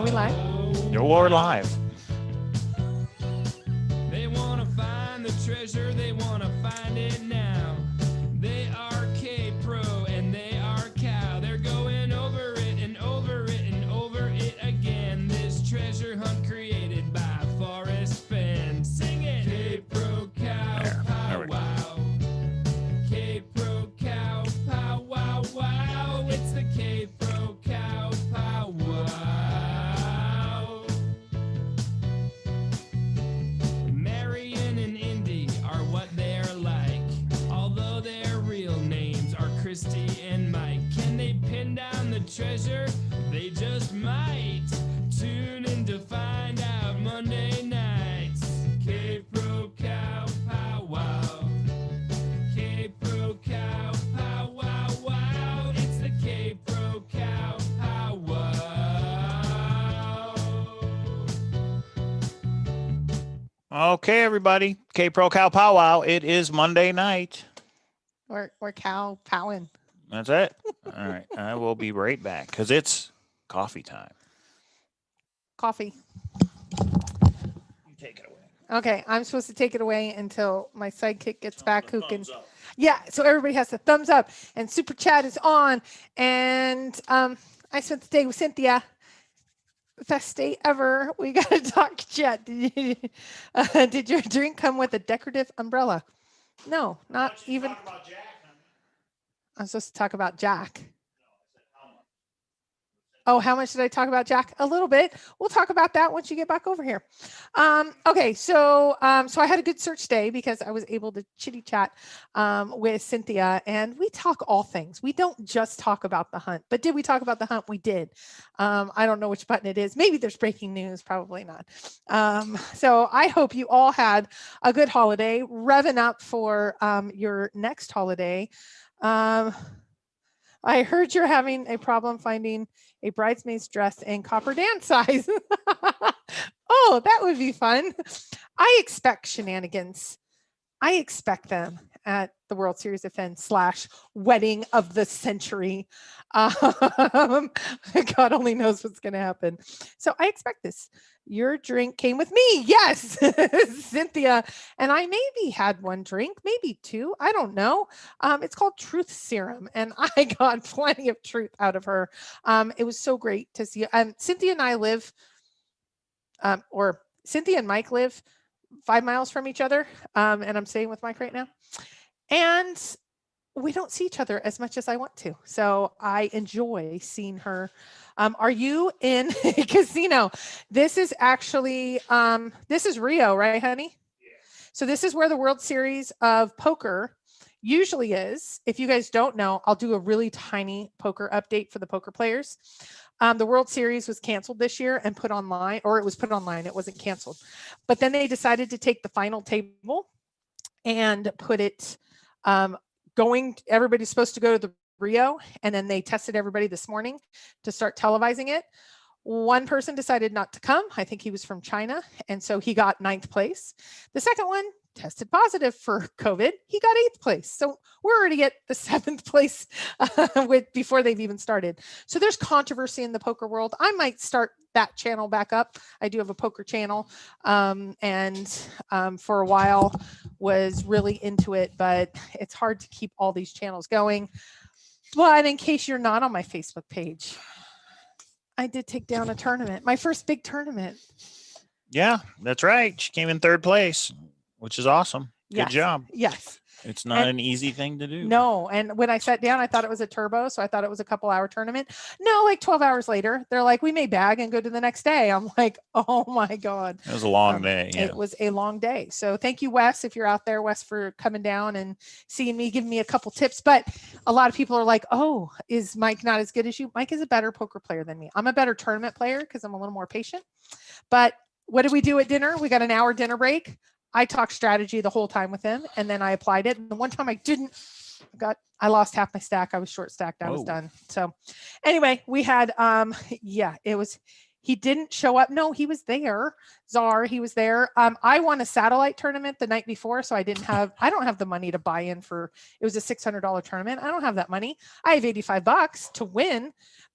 Are we live? You're live. They want to find the treasure, they want to find it now. They are K-Pro and they are Cow. They're going over it and over it and over it again. This treasure hunt created by Forrest Fenn. Sing it! K-Pro Cow, pow wow. K-Pro Cow, pow wow wow. It's the K-Pro Cow, pow wow. Marion and Indy are what they're like, although their real names are Christy and Mike. Can they pin down the treasure? They just might. Tune in to find out Monday nights. K-Pro Cow, pow wow. K-Pro Cow, pow wow wow. It's the K-Pro Cow, pow wow. Okay, everybody. K-Pro Cow Powwow. It is Monday night. We're cow powing. That's it. All right. I will be right back because it's coffee time. Coffee. You take it away. Okay, I'm supposed to take it away until my sidekick gets back who can. Yeah, so everybody has to thumbs up and super chat is on. And I spent the day with Cynthia. Best day ever. We got to talk chat. Did your drink come with a decorative umbrella? No, not even. I'm supposed to talk about Jack. Oh, how much did I talk about Jack? A little bit. We'll talk about that once you get back over here. Okay, so I had a good search day because I was able to chitty chat with Cynthia, and we talk all things. We don't just talk about the hunt, but did we talk about the hunt? We did. I don't know which button it is. Maybe there's breaking news. Probably not. So I hope you all had a good holiday, revving up for your next holiday. I heard you're having a problem finding a bridesmaid's dress in copper dance size. Oh, that would be fun. I expect shenanigans. I expect them at the World Series of Fenn / wedding of the century. God only knows what's going to happen. So I expect this. Your drink came with me. Yes, Cynthia. And I maybe had one drink, maybe two. I don't know. It's called Truth Serum. And I got plenty of truth out of her. It was so great to see. Cynthia and I live, or Cynthia and Mike live 5 miles from each other. And I'm staying with Mike right now. And we don't see each other as much as I want to. So I enjoy seeing her. Are you in a casino? This is actually, this is Rio, right, honey? Yeah. So this is where the World Series of Poker usually is. If you guys don't know, I'll do a really tiny poker update for the poker players. The World Series was canceled this year and put online, or it was put online. It wasn't canceled. But then they decided to take the final table and put it everybody's supposed to go to the Rio, and then they tested everybody this morning to start televising it. One person decided not to come. I think he was from China, and so he got 9th place. The second one tested positive for COVID. He got 8th place. So we're already at the 7th place before they've even started. So there's controversy in the poker world. I might start that channel back up. I do have a poker channel, and for a while was really into it, but it's hard to keep all these channels going. But in case you're not on my Facebook page, I did take down a tournament, my first big tournament. Yeah, that's right. She came in 3rd place, which is awesome. Good job. Yes. It's not an easy thing to do. No. And when I sat down, I thought it was a turbo. So I thought it was a couple-hour tournament. No, like 12 hours later, they're like, we may bag and go to the next day. I'm like, oh my God. It was a long day. Yeah. It was a long day. So thank you, Wes, if you're out there, Wes, for coming down and seeing me, giving me a couple tips. But a lot of people are like, oh, is Mike not as good as you? Mike is a better poker player than me. I'm a better tournament player because I'm a little more patient. But what did we do at dinner? We got an hour dinner break. I talked strategy the whole time with him, and then I applied it. And the one time I didn't, I lost half my stack. I was short stacked. I was done. So anyway, we had, he didn't show up. No, he was there. He was there. I won a satellite tournament the night before. So I don't have the money to buy in it was a $600 tournament. I don't have that money. I have $85 to win,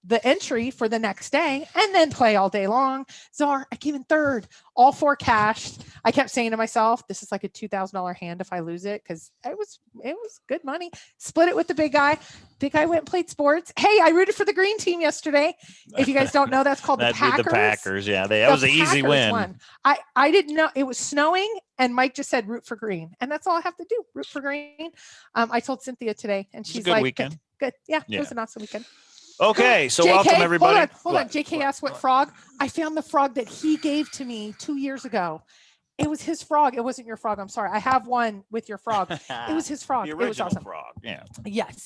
the entry for the next day and then play all day long. Czar, I came in third, all 4 cashed. I kept saying to myself, this is like a $2,000 hand if I lose it, because it was good money. Split it with the big guy. Big guy went and played sports. Hey, I rooted for the green team yesterday. If you guys don't know, that's called the Packers. The Packers, yeah. That was an easy win. Won. I didn't know it was snowing, and Mike just said root for green, and that's all I have to do. Root for green. I told Cynthia today, and she's like, weekend. Good. Yeah, it was an awesome weekend. Okay, so JK, welcome everybody. Hold on. JK asked what frog. I found the frog that he gave to me 2 years ago. It was his frog. It wasn't your frog. I'm sorry. I have one with your frog. It was his frog. The original it was awesome. frog. Yeah. Yes.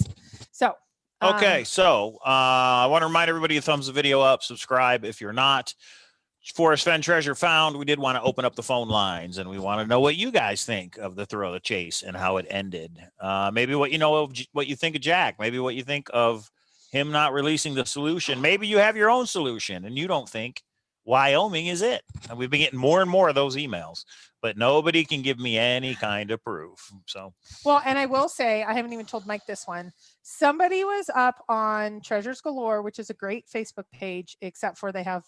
So. Okay, so I want to remind everybody to thumbs the video up, subscribe if you're not. Forrest Fenn treasure found. We did want to open up the phone lines, and we want to know what you guys think of the thrill of the chase and how it ended. Maybe what you think of Jack. Maybe what you think of him not releasing the solution. Maybe you have your own solution and you don't think Wyoming is it. And we've been getting more and more of those emails, but nobody can give me any kind of proof. So, well, and I will say, I haven't even told Mike this one. Somebody was up on Treasures Galore, which is a great Facebook page, except for they have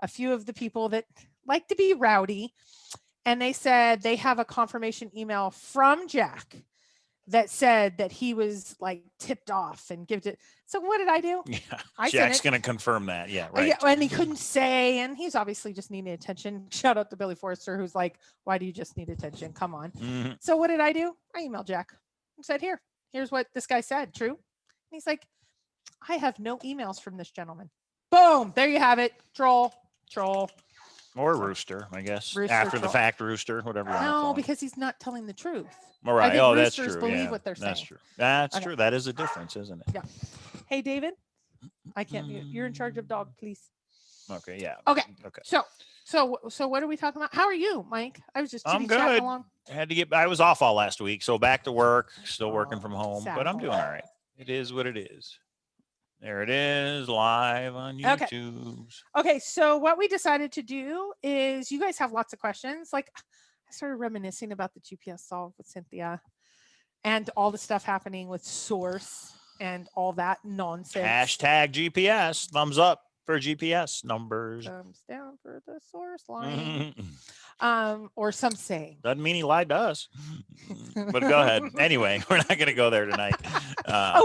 a few of the people that like to be rowdy. And they said they have a confirmation email from Jack that said that he was like tipped off and gave it. So what did I do? Yeah, I Jack's going to confirm that. Yeah, right. Yeah, and he couldn't say, and he's obviously just needing attention. Shout out to Billy Forrester, who's like, why do you just need attention? Come on. Mm-hmm. So what did I do? I emailed Jack and said, here's what this guy said. True? And he's like, I have no emails from this gentleman. Boom. There you have it. Troll. Or rooster, I guess. Rooster, after troll. the fact rooster, whatever you want to call No, him. because he's not telling the truth. All right. I think Oh, that's roosters true. believe Yeah, what they're saying. that's true. That's Okay. true. That is a difference, isn't it? Yeah. Hey, David, I can't mute. You're in charge of dog, please. Okay. Yeah. Okay. Okay. So what are we talking about? How are you, Mike? I was just I'm chitty-chatting good. along. I was off all last week, so back to work, still working from home, sad but I'm doing all right. It is what it is. There it is, live on YouTube. Okay, so what we decided to do is, you guys have lots of questions. Like, I started reminiscing about the GPS solve with Cynthia and all the stuff happening with Source and all that nonsense. Hashtag GPS, thumbs up for GPS numbers. Thumbs down for the Source line. Or some say. Doesn't mean he lied to us. But go ahead. Anyway, we're not going to go there tonight.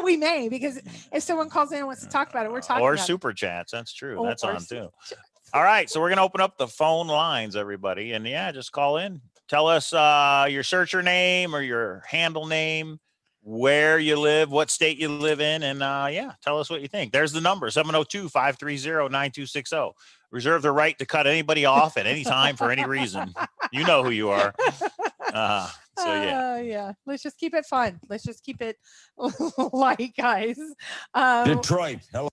We may, because if someone calls in and wants to talk about it, we're talking or about super chats. That's true. Oh, That's or on too. super All right. So we're going to open up the phone lines, everybody. And yeah, just call in. Tell us your searcher name or your handle name, where you live, what state you live in. And yeah, tell us what you think. There's the number, 702-530-9260. Reserve the right to cut anybody off at any time for any reason. You know who you are. So yeah. Yeah. Let's just keep it fun. Let's just keep it light, guys. Detroit. Hello.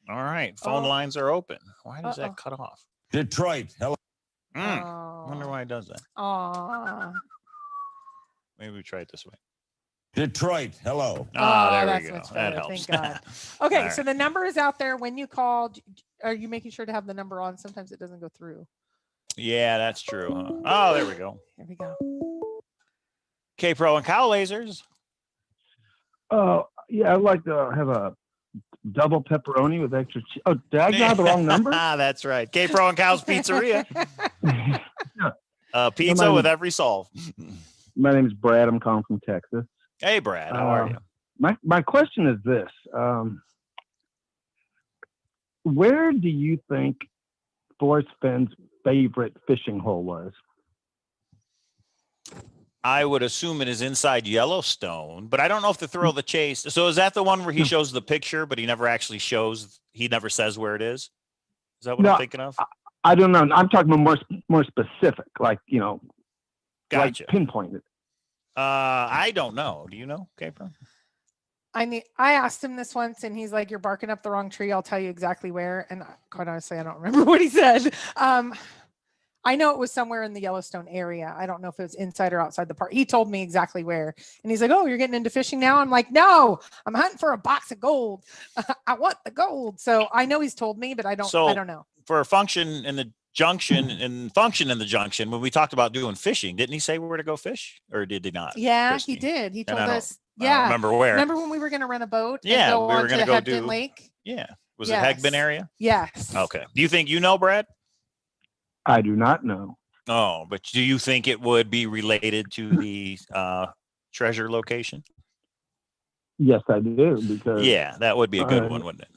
All right. Phone lines are open. Why does that cut off? Detroit. Hello. I wonder why it does that. Maybe we try it this way. Detroit. Hello. There we that's go. much That better. helps. Thank God. Okay, All so the number is out there. When you call, are you making sure to have the number on? Sometimes it doesn't go through. Yeah, that's true. Huh? Oh, there we go. Here we go. K-Pro and Cowlazars. Oh, yeah, I'd like to have a double pepperoni with extra cheese. Oh, did I have the wrong number? That's right. K-Pro and Cow's Pizzeria. Pizza with every solve. My name is Brad. I'm calling from Texas. Hey, Brad. How are you? My question is this. Where do you think Forrest Fenn's favorite fishing hole was? I would assume it is inside Yellowstone, but I don't know if the thrill of the chase. So is that the one where he shows the picture, but he never actually shows, he never says where it is? Is that what I'm thinking of? I don't know. I'm talking about more specific, like, Gotcha. like pinpointed. I don't know. Do you know, K-Pro? I asked him this once, and he's like, "You're barking up the wrong tree. I'll tell you exactly where." And quite honestly, I don't remember what he said. I know it was somewhere in the Yellowstone area. I don't know if it was inside or outside the park. He told me exactly where. And he's like, "Oh, you're getting into fishing now?" I'm like, "No, I'm hunting for a box of gold. I want the gold." So I know he's told me, but I don't know. For a function in the junction when we talked about doing fishing, didn't he say where to go fish, or did he not? Yeah, Christy? he did. He told us. I don't remember where. Remember when we were going to rent a boat? Yeah, and go we were on going to to go Hebden Lake. Yeah, Was it Hegben area? Yes. Okay. Do you think you know, Brad? I do not know. Oh, but do you think it would be related to the treasure location? Yes, I do, because Yeah, that would be a good one, wouldn't it?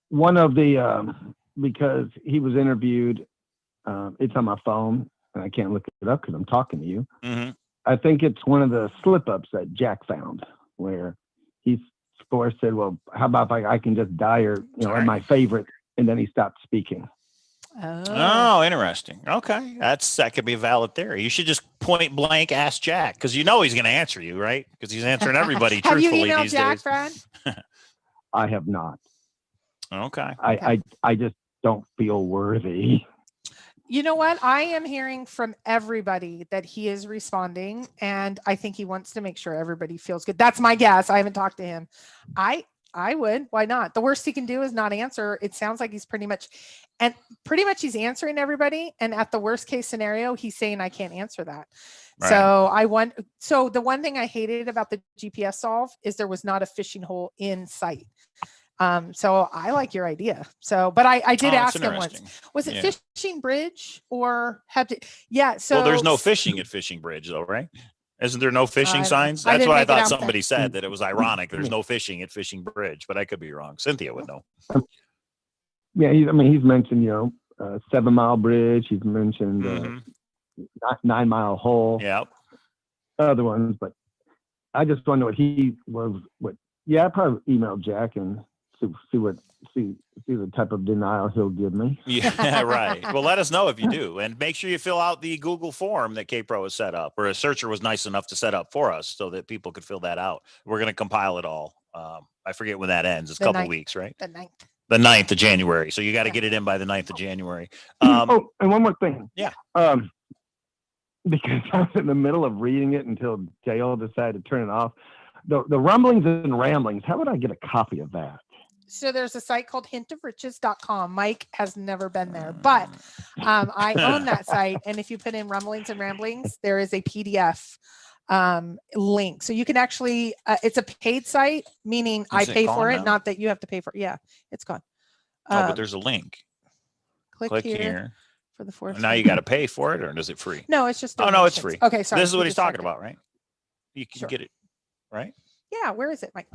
one of the because he was interviewed, it's on my phone and I can't look it up because I'm talking to you. Mm-hmm. I think it's one of the slip-ups that Jack found where Forrest said, well, how about if I can just die or, at my favorite, and then he stopped speaking. Oh, interesting. Okay. That could be a valid theory. You should just point blank ask Jack, because he's going to answer you, right? Because he's answering everybody Have you truthfully emailed these Jack, days. Brad? I have not. Okay. I just don't feel worthy. You know what? I am hearing from everybody that he is responding, and I think he wants to make sure everybody feels good. That's my guess. I haven't talked to him. I would. Why not? The worst he can do is not answer. It sounds like he's pretty much he's answering everybody. And at the worst case scenario, he's saying, I can't answer that. Right. So the one thing I hated about the GPS solve is there was not a fishing hole in sight. So I like your idea. So, but I did ask him once, was it Fishing Bridge or So well, there's no fishing at Fishing Bridge though, right? Isn't there no fishing signs? That's what I thought somebody said, that it was ironic. There's no fishing at Fishing Bridge, but I could be wrong. Cynthia would know. Yeah. He's mentioned, 7 Mile Bridge. He's mentioned 9 Mile Hole. Yeah. Other ones, but I just wonder what he was. I probably emailed Jack and see the type of denial he'll give me. Yeah, right. Well, let us know if you do, and make sure you fill out the Google form that K-Pro has set up, or a searcher was nice enough to set up for us, so that people could fill that out. We're going to compile it all. I forget when that ends. It's a couple weeks, right? The 9th. The 9th of January. So you got to get it in by the 9th of January. And one more thing. Yeah. Because I was in the middle of reading it until Dale decided to turn it off. The rumblings and ramblings. How would I get a copy of that? So there's a site called hintofriches.com. Mike has never been there, but I own that site. And if you put in rumblings and ramblings, there is a PDF link. So you can actually, it's a paid site, meaning I pay for it, not that you have to pay for it. Yeah, it's gone. But there's a link. Click here. For the Forrest. Now you got to pay for it, or is it free? No, it's just. Oh, no, it's free. Okay, sorry. This is what he's talking about, right? You can get it, right? Yeah, where is it, Mike?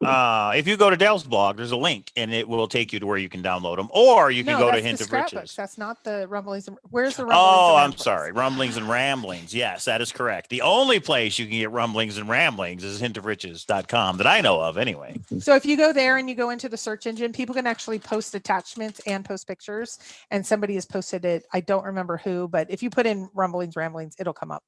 If you go to Dale's blog, there's a link, and it will take you to where you can download them, or you can go to Hint of Riches. That's not the rumblings. Where's the rumblings? Oh, I'm sorry. Rumblings and ramblings. Yes, that is correct. The only place you can get rumblings and ramblings is hintofriches.com that I know of anyway. So if you go there and you go into the search engine, people can actually post attachments and post pictures, and somebody has posted it. I don't remember who, but if you put in rumblings, ramblings, it'll come up.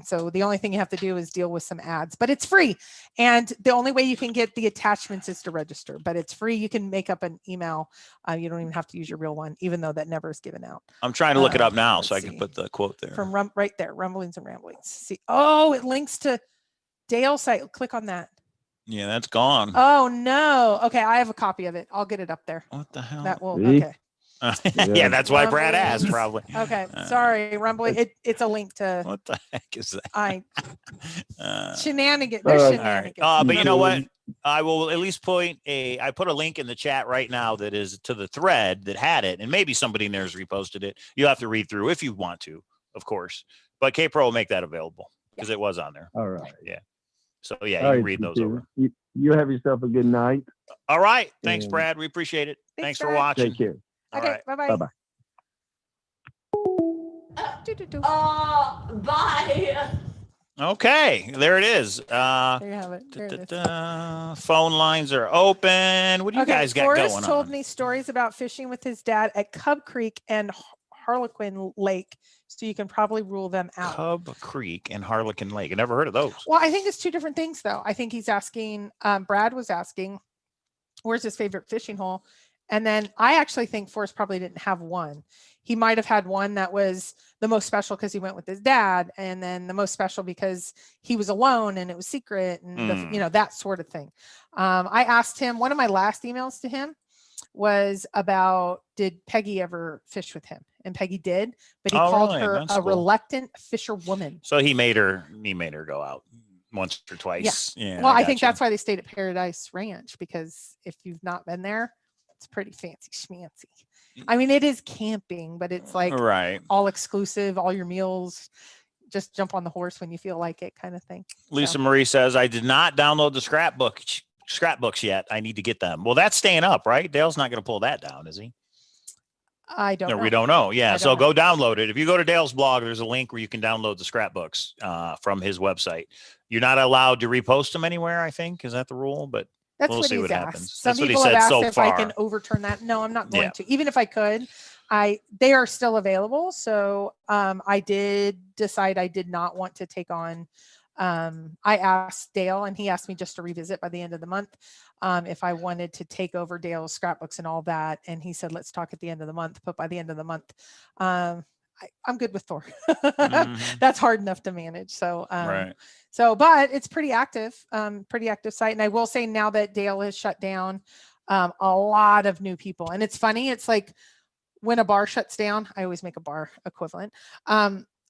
So the only thing you have to do is deal with some ads, but it's free. And the only way you can get the attachments is to register, but it's free. You can make up an email. You don't even have to use your real one, even though that never is given out. I'm trying to look it up now so I can put the quote there. From right there, rumblings and ramblings. See, oh, it links to Dale's site. Click on that. Yeah, that's gone. Oh no. Okay, I have a copy of it. I'll get it up there. What the hell? That will. Okay. Yeah, that's why Brad asked, probably. Okay, sorry, rumbling. It's a link to. What the heck is that? Shenanigans. There's shenanigans. Right. But you know what? I will at least I put a link in the chat right now that is to the thread that had it, and maybe somebody in there has reposted it. You'll have to read through if you want to, of course. But K-Pro will make that available because it was on there. All right. Yeah. So yeah, you can read those over. You have yourself a good night. All right. Thanks, Brad. We appreciate it. Thanks for watching. Take care. Okay, right. Bye-bye. Bye-bye. Bye. Okay, there it is. There you have it. There it is. Phone lines are open. What do you guys got Forrest going on? told me stories about fishing with his dad at Cub Creek and Harlequin Lake, so you can probably rule them out. Cub Creek and Harlequin Lake. I never heard of those. Well, I think it's two different things, though. I think he's asking, Brad was asking, where's his favorite fishing hole? And then I actually think Forrest probably didn't have one. He might have had one that was the most special because he went with his dad, and then the most special because he was alone and it was secret, and that sort of thing. I asked him, one of my last emails to him was about, did Peggy ever fish with him? And Peggy did, but he called her a reluctant fisherwoman. So he made her go out. once or twice. Yeah. Well, I think gotcha. that's why they stayed at Paradise Ranch, because if you've not been there, it's pretty fancy schmancy. I mean, it is camping, but it's like right. all exclusive, all your meals. Just jump on the horse when you feel like it, kind of thing. Lisa Marie says, I did not download the scrapbooks yet. I need to get them. Well, that's staying up, right? Dale's not going to pull that down, is he? I don't know. We don't know. Yeah. So know. Go download it. If you go to Dale's blog, there's a link where you can download the scrapbooks from his website. You're not allowed to repost them anywhere, I think. Is that the rule? But that's we'll what see he's what asked. happens. Some That's what he people have said asked so if far. I can overturn that. No, I'm not going to. Even if I could, they are still available. So I did decide I did not want to take on. I asked Dale, and he asked me just to revisit by the end of the month if I wanted to take over Dale's scrapbooks and all that. And he said, let's talk at the end of the month. But by the end of the month, I'm good with Thor. That's hard enough to manage. So, right. So, but it's pretty active site. And I will say, now that Dale has shut down, a lot of new people. And it's funny. It's like when a bar shuts down, I always make a bar equivalent.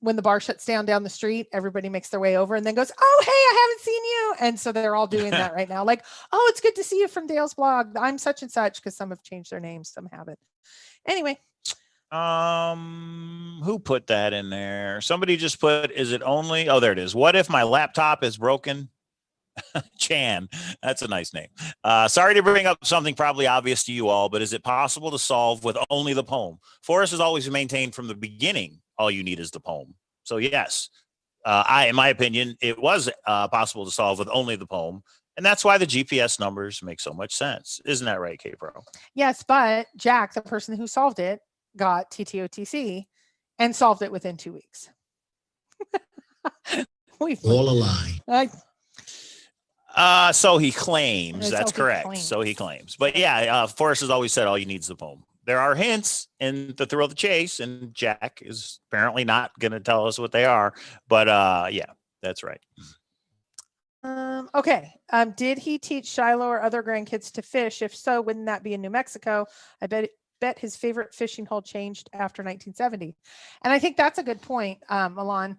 When the bar shuts down the street, everybody makes their way over and then goes, oh, hey, I haven't seen you. And so they're all doing that right now. Like, oh, it's good to see you from Dale's blog. I'm such and such, because some have changed their names, some haven't. Anyway. Who put that in there? Somebody just put, is it only, oh, there it is. What if my laptop is broken? Chan, that's a nice name. Sorry to bring up something probably obvious to you all, but is it possible to solve with only the poem? Forrest has always maintained from the beginning, all you need is the poem. So yes, in my opinion, it was possible to solve with only the poem. And that's why the GPS numbers make so much sense. Isn't that right, K-Pro? Yes, but Jack, the person who solved it, got TTOTC and solved it within 2 weeks. All a lie. So he claims. That's correct. So he claims. But yeah, Forrest has always said all you need is the poem. There are hints in the Thrill of the Chase, and Jack is apparently not going to tell us what they are. But yeah, that's right. Okay. Did he teach Shiloh or other grandkids to fish? If so, wouldn't that be in New Mexico? I bet his favorite fishing hole changed after 1970. And I think that's a good point, Milan.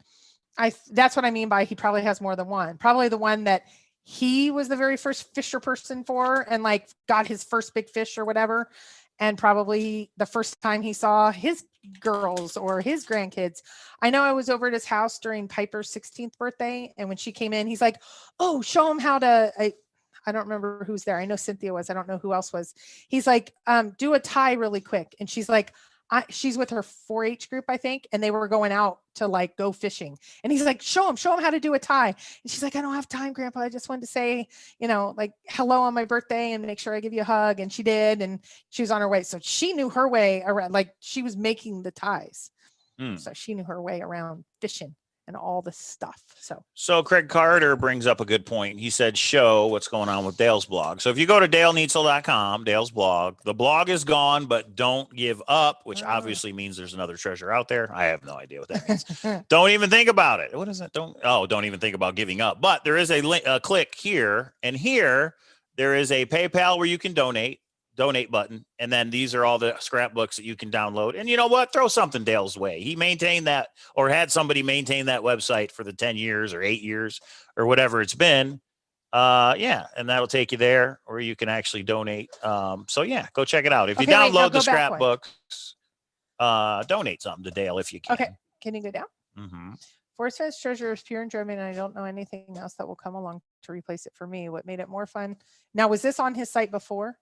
That's what I mean by he probably has more than one. Probably the one that he was the very first fisher person for and like got his first big fish or whatever. And probably the first time he saw his girls or his grandkids. I know I was over at his house during Piper's 16th birthday. And when she came in, he's like, oh, show him how to, I don't remember who's there. I know Cynthia was, I don't know who else was. He's like, do a tie really quick. And she's like, she's with her 4-H group, I think. And they were going out to like go fishing. And he's like, show him how to do a tie. And she's like, I don't have time, Grandpa. I just wanted to say, like hello on my birthday and make sure I give you a hug. And she did. And she was on her way. So she knew her way around, like she was making the ties. So she knew her way around fishing and all the stuff. So Craig Carter brings up a good point. He said, show what's going on with Dale's blog. So if you go to DaleNeitzel.com, Dale's blog, the blog is gone, but don't give up, which obviously means there's another treasure out there. I have no idea what that means. Don't even think about it. What is that? Don't even think about giving up. But there is a click here, and here there is a PayPal where you can donate button. And then these are all the scrapbooks that you can download. And you know what? Throw something Dale's way. He maintained that, or had somebody maintain that website for the 10 years or 8 years or whatever it's been. Yeah. And that'll take you there, or you can actually donate. So yeah, go check it out. If you download the scrapbooks, donate something to Dale if you can. Okay. Can you go down? Forrest Fenn's treasure is pure enjoyment, and I don't know anything else that will come along to replace it for me. What made it more fun? Now, was this on his site before?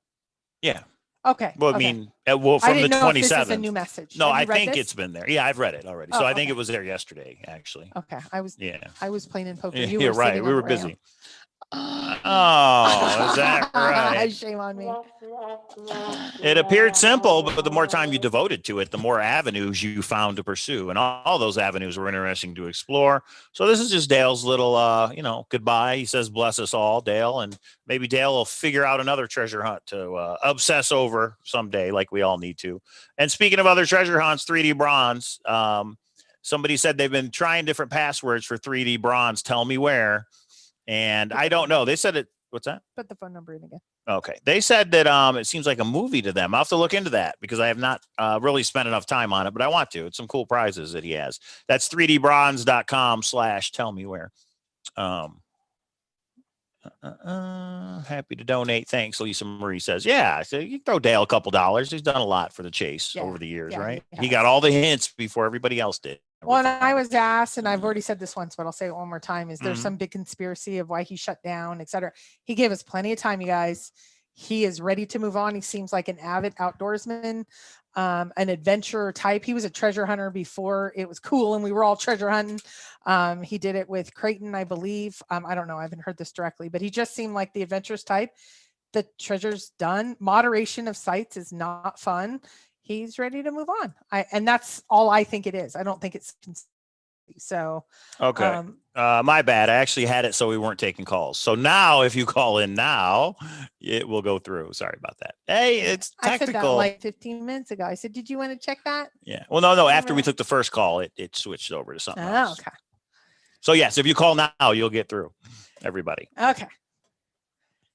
Yeah. Okay. Well, I mean, from the 27th. This is a new message. No, I think it's been there. Yeah, I've read it already. So I think it was there yesterday, actually. Okay. I was playing in poker. You were right. We were busy. Oh, is that right? Shame on me. It appeared simple, but the more time you devoted to it, the more avenues you found to pursue. And all those avenues were interesting to explore. So this is just Dale's little, goodbye. He says, bless us all, Dale. And maybe Dale will figure out another treasure hunt to obsess over someday, like we all need to. And speaking of other treasure hunts, 3D bronze. Somebody said they've been trying different passwords for 3D bronze. Tell me where. And I don't know. They said it. What's that? Put the phone number in again. Okay. They said that it seems like a movie to them. I'll have to look into that because I have not really spent enough time on it, but I want to. It's some cool prizes that he has. That's 3dbronze.com/tellmewhere. Happy to donate. Thanks. Lisa Marie says, yeah. So you throw Dale a couple dollars. He's done a lot for the chase over the years, right? He got all the hints before everybody else did. Well, and I was asked, and I've already said this once, but I'll say it one more time, is there's some big conspiracy of why he shut down, et cetera. He gave us plenty of time, you guys. He is ready to move on. He seems like an avid outdoorsman, an adventurer type. He was a treasure hunter before it was cool and we were all treasure hunting. He did it with Creighton, I believe. I don't know. I haven't heard this directly, but he just seemed like the adventurous type. The treasure's done. Moderation of sites is not fun. He's ready to move on. And that's all I think it is. I don't think it's so. Okay. My bad. I actually had it so we weren't taking calls. So now if you call in now, it will go through. Sorry about that. Hey, it's technical. I said that like 15 minutes ago. I said, did you want to check that? Yeah. Well, no. After we took the first call, it switched over to something else. Okay. So yes, if you call now, you'll get through. Everybody. Okay.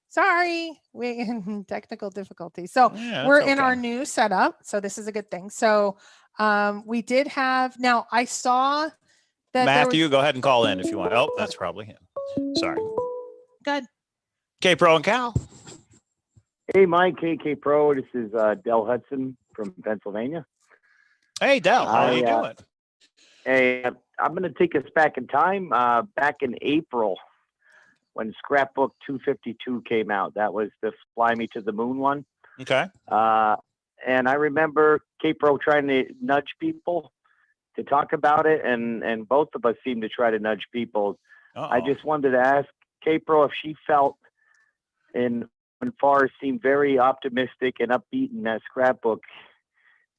Sorry, we in technical difficulties. So we're in our new setup. So this is a good thing. So we did have, now I saw that Matthew, go ahead and call in if you want. Oh, that's probably him. Sorry. Good. K Pro and Cal. Hey, Mike. Hey, K Pro. This is Del Hudson from Pennsylvania. Hey, Del. How are you doing? Hey, I'm going to take us back in time. Back in April, when Scrapbook 252 came out, that was the Fly Me to the Moon one. Okay. And I remember K Pro trying to nudge people to talk about it, and both of us seemed to try to nudge people. I just wanted to ask K Pro if she felt, when Forrest seemed very optimistic and upbeat in that scrapbook,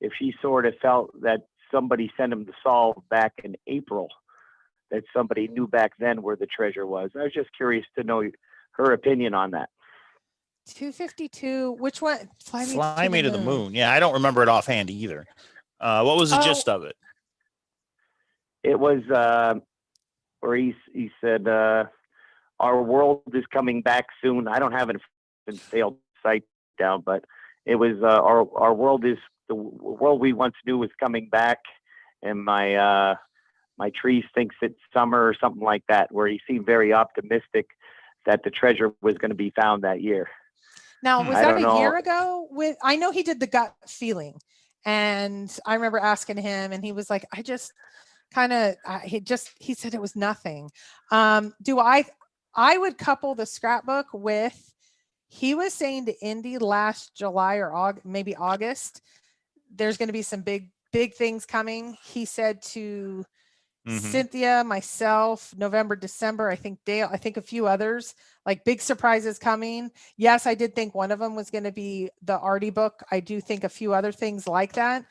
if she sort of felt that somebody sent him to solve back in April, that somebody knew back then where the treasure was. I was just curious to know her opinion on that. 252, which one? Fly Me to the Moon. Yeah, I don't remember it offhand either. What was the gist of it? It was where he said, our world is coming back soon. I don't have it failed site down, but it was our world is the world we once knew was coming back, and my trees thinks it's summer or something like that, where he seemed very optimistic that the treasure was going to be found that year. Now, was that a year ago? I know he did the gut feeling, and I remember asking him, and he was like, I just kind of, he said it was nothing. I would couple the scrapbook with, he was saying to Indy last July or maybe August, there's going to be some big things coming. He said to Cynthia, myself, November, December, I think Dale, I think a few others, like big surprises coming. Yes, I did think one of them was going to be the Artie book. I do think a few other things like that.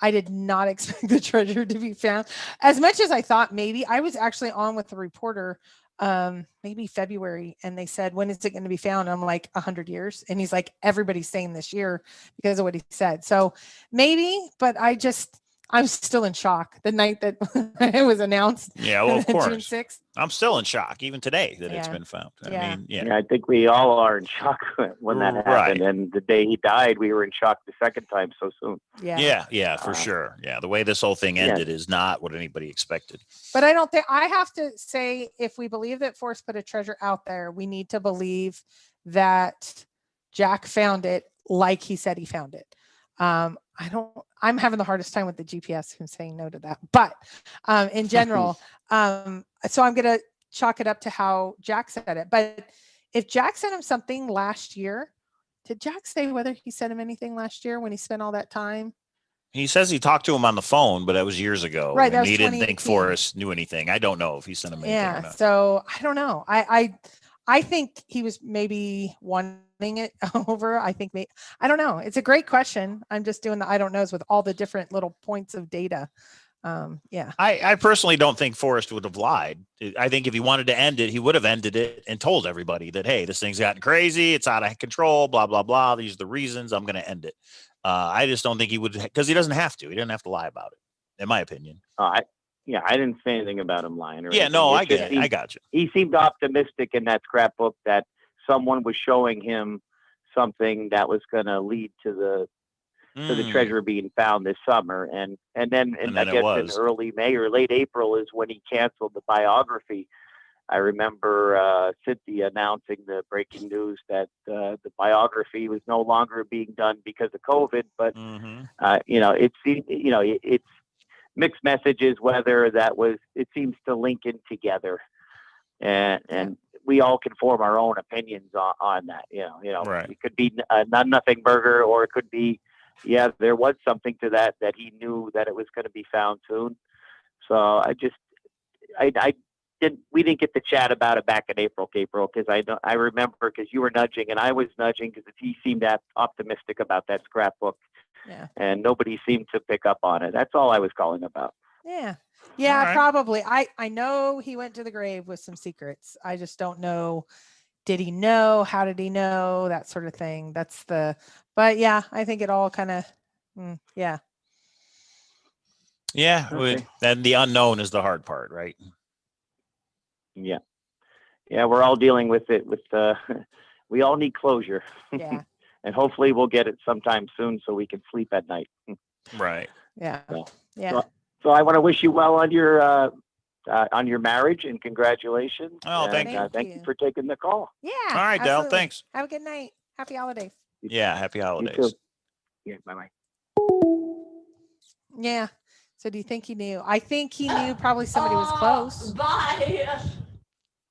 I did not expect the treasure to be found as much as I thought. Maybe I was actually on with the reporter maybe February, and they said, when is it going to be found? I'm like, 100 years. And he's like, everybody's saying this year because of what he said. So maybe, but I'm still in shock the night that it was announced. Yeah, well, of course. June 6th. I'm still in shock even today that it's been found. I mean, I think we all are in shock when that happened. Right. And the day he died, we were in shock the second time so soon. Yeah, for sure. Yeah, the way this whole thing ended is not what anybody expected. But I don't think, I have to say, if we believe that Forrest put a treasure out there, we need to believe that Jack found it like he said he found it. I'm having the hardest time with the GPS who's saying no to that, but in general, so I'm going to chalk it up to how Jack said it. But if Jack sent him something last year, did Jack say whether he sent him anything last year when he spent all that time? He says he talked to him on the phone, but that was years ago. Right. And he didn't think Forrest knew anything. I don't know if he sent him anything or not. So I don't know. I think he was maybe wanting it over. I think I don't know. It's a great question. I'm just doing the I don't knows with all the different little points of data. I personally don't think Forrest would have lied. I think if he wanted to end it, he would have ended it and told everybody that, hey, this thing's gotten crazy. It's out of control, blah, blah, blah. These are the reasons I'm going to end it. I just don't think he would, because he doesn't have to. He doesn't have to lie about it, in my opinion. I didn't say anything about him lying. I get it. I got you. He seemed optimistic in that scrapbook that someone was showing him something that was going to lead to the treasure being found this summer. And then I guess in early May or late April is when he canceled the biography. I remember Cynthia announcing the breaking news that the biography was no longer being done because of COVID. But it's mixed messages whether that was. It seems to link in together, and we all can form our own opinions on that. Right. It could be a nothing burger, or it could be, there was something to that he knew that it was going to be found soon. So we didn't get to chat about it back in April, because I remember because you were nudging and I was nudging because he seemed optimistic about that scrapbook, and nobody seemed to pick up on it. That's all I was calling about. Yeah, right. probably. I know he went to the grave with some secrets. I just don't know. Did he know? How did he know? That sort of thing. But yeah, I think it all kind of, yeah. Yeah. Okay. Then the unknown is the hard part, right? Yeah. We're all dealing with it. We all need closure. Yeah. And hopefully we'll get it sometime soon so we can sleep at night. Right. Yeah. So I want to wish you well on your marriage, and congratulations. Oh, thank you. Thank you for taking the call. Yeah. All right, Dell. Absolutely. Thanks. Have a good night. Happy holidays. Yeah. Happy holidays. You too. Yeah. Bye-bye. Yeah. So do you think he knew? I think he knew probably somebody was close. Bye.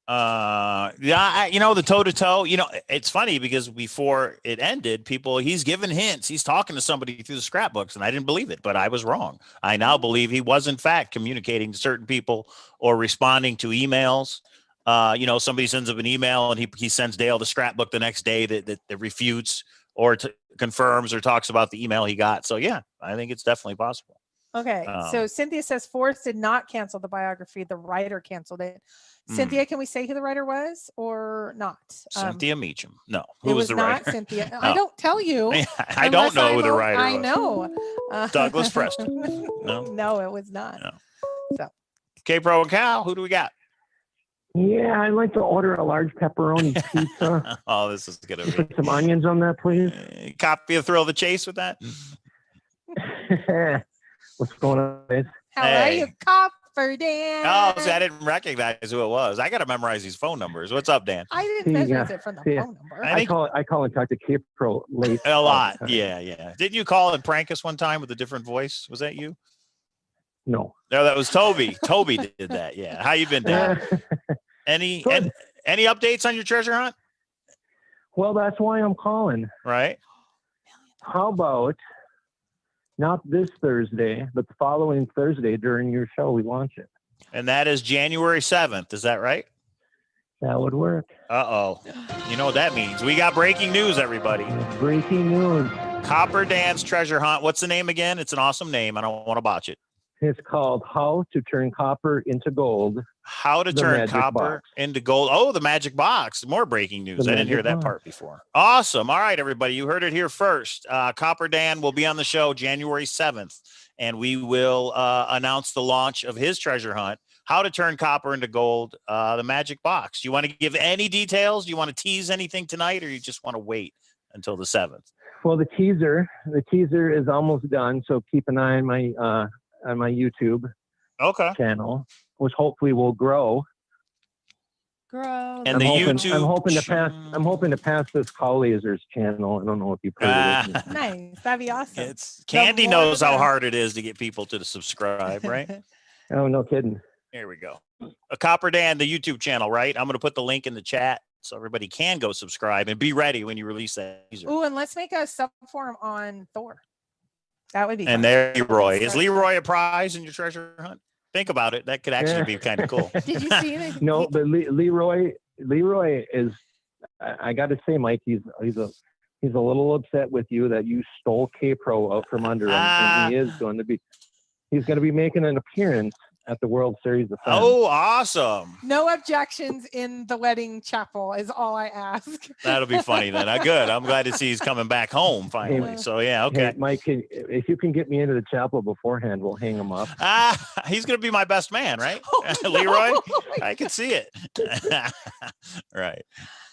The toe to toe, it's funny because before it ended, he's given hints. He's talking to somebody through the scrapbooks, and I didn't believe it, but I was wrong. I now believe he was in fact communicating to certain people or responding to emails. Somebody sends up an email and he sends Dale the scrapbook the next day that refutes or confirms or talks about the email he got. So yeah, I think it's definitely possible. Okay. So Cynthia says Forrest did not cancel the biography. The writer canceled it. Cynthia, can we say who the writer was or not? Cynthia Meacham. No. Who was the writer? Not Cynthia. No. I don't tell you. I don't know who the writer was. I know. Douglas Preston. No, it was not. No. So. K-Pro and Cal, who do we got? Yeah, I'd like to order a large pepperoni pizza. Oh, this is going to be. Put some onions on that, please. Copy of Thrill of the Chase with that? What's going on, guys? How are you, Copper Dan? Oh, see, I didn't recognize who it was. I got to memorize these phone numbers. What's up, Dan? I didn't memorize it from the phone number. I call and talk to K-Pro late. A lot. Yeah. Didn't you call and prank us one time with a different voice? Was that you? No, that was Toby. Toby did that. Yeah. How you been, Dan? Any updates on your treasure hunt? Well, that's why I'm calling. Right. How about not this Thursday, but the following Thursday during your show, we launch it. And that is January 7th. Is that right? That would work. Uh-oh. You know what that means. We got breaking news, everybody. Breaking news. Copper Dan's treasure hunt. What's the name again? It's an awesome name. I don't want to botch it. It's called How to Turn Copper into Gold. How to Turn Copper into Gold. Oh, the magic box. More breaking news. I didn't hear that part before. Awesome. All right, everybody. You heard it here first. Copper Dan will be on the show January 7th, and we will announce the launch of his treasure hunt, How to Turn Copper into Gold, the magic box. Do you want to give any details? Do you want to tease anything tonight, or you just want to wait until the 7th? Well, the teaser is almost done, so keep an eye on my YouTube channel, which hopefully will grow. And I'm hoping to pass this Cowlazars channel. I don't know if you've heard of it. Nice. That'd be awesome. Candy knows how hard it is to get people to subscribe, right? Oh, no kidding. There we go. Copper Dan, the YouTube channel, right? I'm going to put the link in the chat so everybody can go subscribe and be ready when you release that. Oh, and let's make a sub forum on Thor. That would be and fun. There, Leroy. Is Leroy a prize in your treasure hunt? Think about it. That could actually be kind of cool. Did you see it? No, but Leroy is. I got to say, Mike, he's a little upset with you that you stole K-Pro out from under him, and he's going to be making an appearance at the World Series of Fun. Oh, awesome. No objections in the wedding chapel is all I ask. That'll be funny then. Good. I'm glad to see he's coming back home finally. So, yeah, okay. Hey, Mike, if you can get me into the chapel beforehand, we'll hang him up. He's going to be my best man, right? Oh, no. Leroy? I can see it. Right.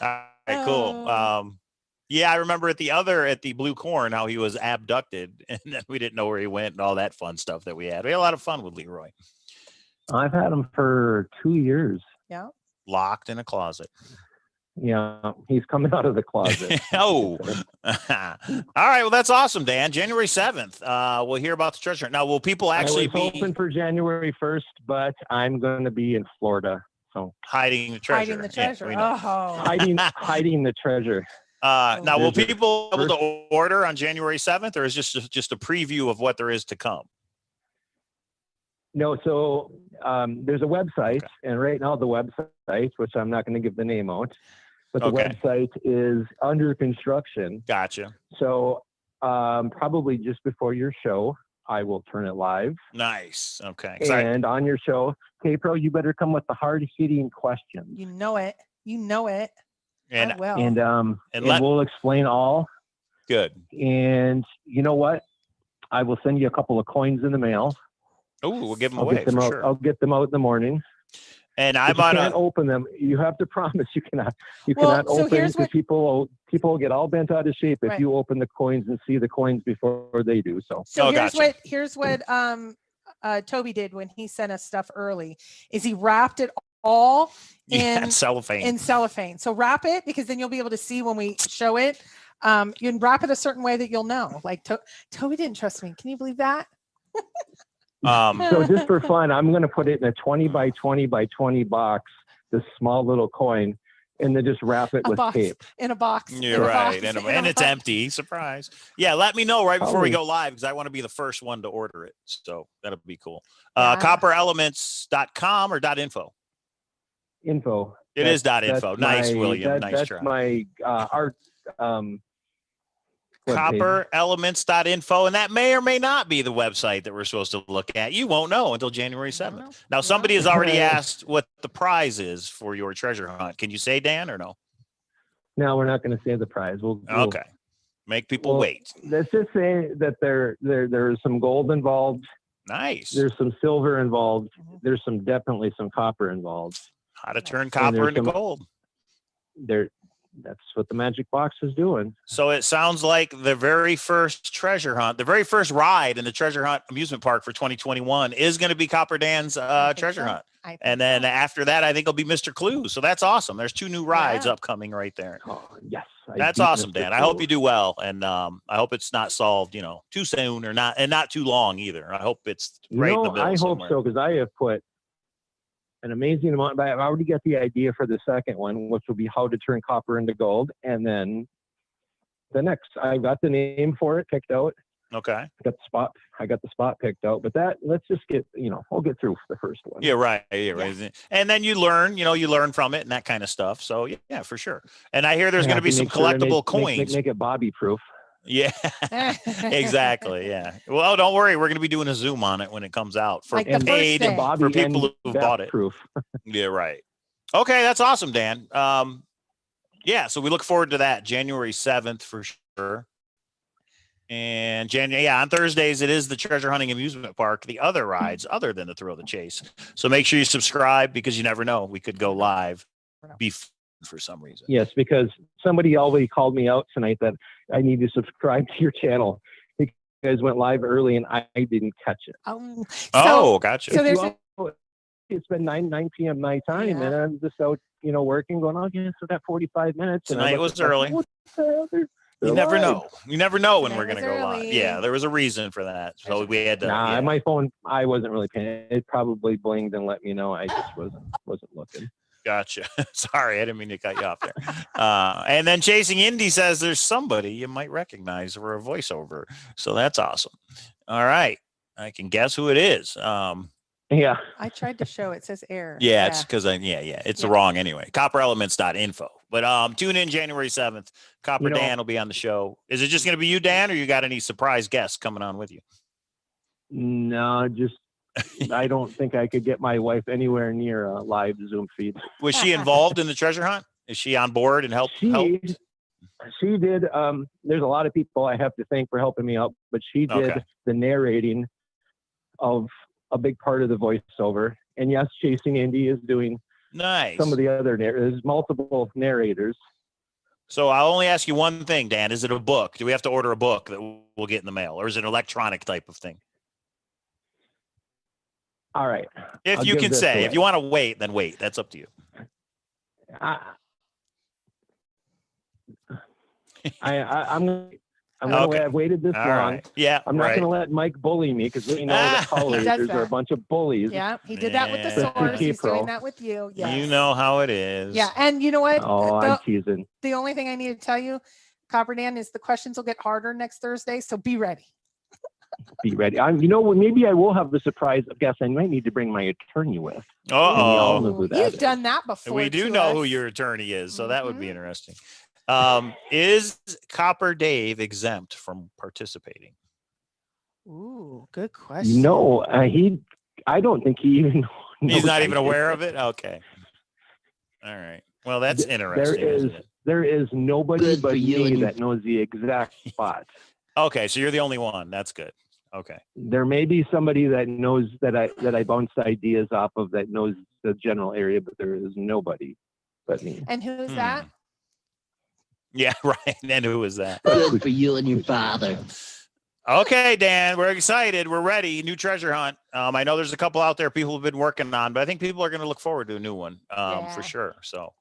All right, cool. Yeah, I remember at the Blue Corn how he was abducted and then we didn't know where he went and all that fun stuff that we had. We had a lot of fun with Leroy. I've had him for 2 years. Yeah. Locked in a closet. Yeah, he's coming out of the closet. Oh, all right. Well, that's awesome, Dan. January 7th. We'll hear about the treasure hunt. Now, will people actually I was hoping for January 1st, but I'm going to be in Florida, so hiding the treasure? Hiding the treasure. Yeah, hiding the treasure. Now, will people be able to order on January 7th, or is just a preview of what there is to come? No, so there's a website, and right now the website, which I'm not going to give the name out, but the website is under construction. Gotcha. So probably just before your show, I will turn it live. Nice. Okay. And on your show, K-Pro, you better come with the hard-hitting questions. You know it. You know it. And I will. And we'll explain all. Good. And you know what? I will send you a couple of coins in the mail. Oh, we'll give them away for sure. I'll get them out in the morning. And you can't open them. You have to promise you cannot. You cannot open because people will get all bent out of shape if you open the coins and see the coins before they do. So here's what Toby did when he sent us stuff early. Is he wrapped it all in cellophane. So wrap it, because then you'll be able to see when we show it. You can wrap it a certain way that you'll know. Like Toby didn't trust me. Can you believe that? So just for fun, I'm going to put it in a 20 by 20 by 20 box, this small little coin, and then just wrap it with tape. In a box. You're right. And it's empty. Surprise. Yeah. Let me know right before we go live, because I want to be the first one to order it. So that'll be cool. Copperelements.com or .info? Info. It is .info. Nice, William. Nice try. That's my art. Copperelements.info, and that may or may not be the website that we're supposed to look at. You won't know until January 7th. Now, somebody has already asked what the prize is for your treasure hunt. Can you say, Dan, or no? No, we're not going to say the prize. We'll make people wait. Let's just say that there's some gold involved. Nice. There's some silver involved. There's definitely some copper involved. How to turn copper into gold. That's what the magic box is doing. So it sounds like the very first treasure hunt, the very first ride in the treasure hunt amusement park for 2021 is going to be Copper Dan's treasure hunt. And then after that, I think it'll be Mr. Clue. So that's awesome. There's 2 new rides upcoming right there. Oh, yes. That's awesome, Dan. I hope you do well. And I hope it's not solved, too soon or not too long either. I hope it's right in the middle. I hope so, because I have put an amazing amount, but I've already got the idea for the second one, which will be how to turn copper into gold. And then the next, I got the name for it picked out. Okay. I got the spot picked out, but let's just get, we'll get through the first one. Yeah, right. Yeah, right. And then you learn from it and that kind of stuff. So yeah, for sure. And I hear there's going to be some collectible coins. Make it Bobby proof. Yeah, exactly. Yeah. Well, don't worry. We're going to be doing a Zoom on it when it comes out for paid for people who've bought it. Proof. Yeah, right. Okay, that's awesome, Dan. Yeah, so we look forward to that January 7th for sure. And on Thursdays it is the treasure hunting amusement park. The other rides, other than the Thrill of the Chase. So make sure you subscribe, because you never know, we could go live for some reason. Yes, because somebody already called me out tonight that I need to subscribe to your channel. You guys went live early and I didn't catch it. Gotcha. So it's been 9 p.m. my time, and I'm just out, working, going, so that 45 minutes. Tonight was early. You never know. You never know when we're going to go live. Yeah, there was a reason for that. So we had to. My phone, I wasn't really paying. It probably blinged and let me know. I just wasn't looking. Gotcha. Sorry, I didn't mean to cut you off there. And then Chasing Indy says there's somebody you might recognize for a voiceover. So that's awesome. All right. I can guess who it is. Yeah. I tried to show it says error. Yeah, it's because it's wrong anyway. Copperelements.info. But tune in January 7th. Copper Dan will be on the show. Is it just going to be you, Dan, or you got any surprise guests coming on with you? No, I don't think I could get my wife anywhere near a live Zoom feed. Was she involved in the treasure hunt? Is she on board and helped? She did. There's a lot of people I have to thank for helping me out, but she did the narrating of a big part of the voiceover. And yes, Chasing Indy is doing some of the other there's multiple narrators. So I'll only ask you one thing, Dan. Is it a book? Do we have to order a book that we'll get in the mail, or is it an electronic type of thing? All right. If you can say, if you want to wait, then wait. That's up to you. I'm gonna Okay. I've waited this All long. right. Yeah. I'm not gonna let Mike bully me because we know the Cowlazars are a bunch of bullies. Yeah, he did that with the Yeah. source. He's K-Pro. doing that with you. Yes. You know how it is. Yeah, and you know what? Oh, I'm teasing. The only thing I need to tell you, Copper Dan, is the questions will get harder next Thursday, so be ready. Be ready. You know, maybe I will have the surprise of guess. I might need to bring my attorney with. Uh-oh. Know who that You've is. done that before. We do to know us. who your attorney is, so that would be interesting. Is Copper Dave exempt from participating? Ooh, good question. No, I don't think he even knows. He's not even aware of it? Okay. All right. Well, that's interesting, isn't it? There is nobody Good but for you me and that knows the exact spot. Okay, so you're the only one. That's good. Okay. There may be somebody that knows that I bounced ideas off of that knows the general area, but there is nobody but me. And who's that? Yeah, right. And who is that? Good for you and your father. Okay, Dan, we're excited. We're ready. New treasure hunt. I know there's a couple out there people have been working on, but I think people are going to look forward to a new one for sure. So,